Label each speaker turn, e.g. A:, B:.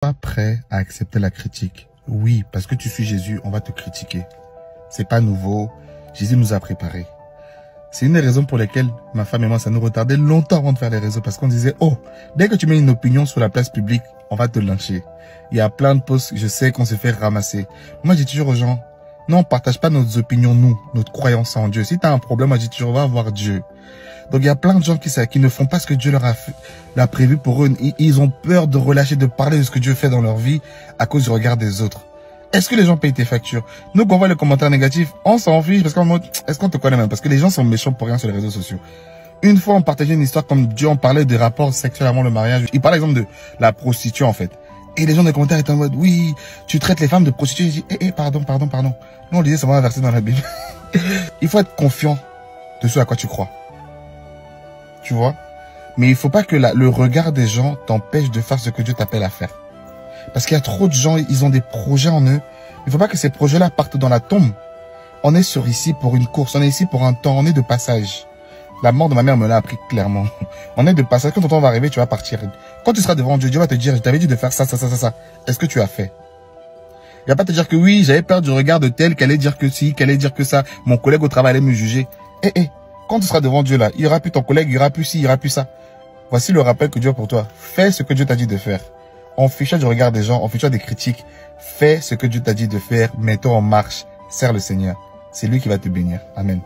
A: Pas prêt à accepter la critique. Oui, parce que tu suis Jésus, on va te critiquer. C'est pas nouveau. Jésus nous a préparés. C'est une des raisons pour lesquelles ma femme et moi, ça nous retardait longtemps avant de faire les réseaux. Parce qu'on disait, oh, dès que tu mets une opinion sur la place publique, on va te lyncher. Il y a plein de posts, je sais qu'on se fait ramasser. Moi, je dis toujours aux gens, non, on partage pas nos opinions, nous, notre croyance en Dieu. Si tu as un problème, moi, je dis toujours, va voir Dieu. Donc, il y a plein de gens qui ne font pas ce que Dieu leur a prévu pour eux. Ils ont peur de relâcher, de parler de ce que Dieu fait dans leur vie à cause du regard des autres. Est-ce que les gens payent tes factures? Nous, quand on voit les commentaires négatifs, on s'en fiche parce qu'en mode, est-ce qu'on te connaît même? Parce que les gens sont méchants pour rien sur les réseaux sociaux. Une fois, on partageait une histoire comme Dieu, on parlait des rapports sexuels avant le mariage. Il parlait, exemple, de la prostituée, en fait. Et les gens dans les commentaires étaient en mode, oui, tu traites les femmes de prostituées. Je dis, pardon. Nous, on disait, ça va verser dans la Bible. Il faut être confiant de ce à quoi tu crois. Tu vois? Mais il faut pas que le regard des gens t'empêche de faire ce que Dieu t'appelle à faire. Parce qu'il y a trop de gens, ils ont des projets en eux. Il faut pas que ces projets-là partent dans la tombe. On est ici pour une course, on est ici pour un temps, on est de passage. La mort de ma mère me l'a appris clairement. On est de passage, quand ton temps va arriver, tu vas partir. Quand tu seras devant Dieu, Dieu va te dire, je t'avais dit de faire ça. Est-ce que tu as fait? Il va pas te dire que oui, j'avais peur du regard de tel, qu'elle allait dire que si, qu'elle allait dire que ça. Mon collègue au travail allait me juger. Quand tu seras devant Dieu là, il n'y aura plus ton collègue, il n'y aura plus ci, il n'y aura plus ça. Voici le rappel que Dieu a pour toi. Fais ce que Dieu t'a dit de faire. On fiche du regard des gens, on fiche des critiques. Fais ce que Dieu t'a dit de faire, mets-toi en marche, sers le Seigneur. C'est lui qui va te bénir. Amen.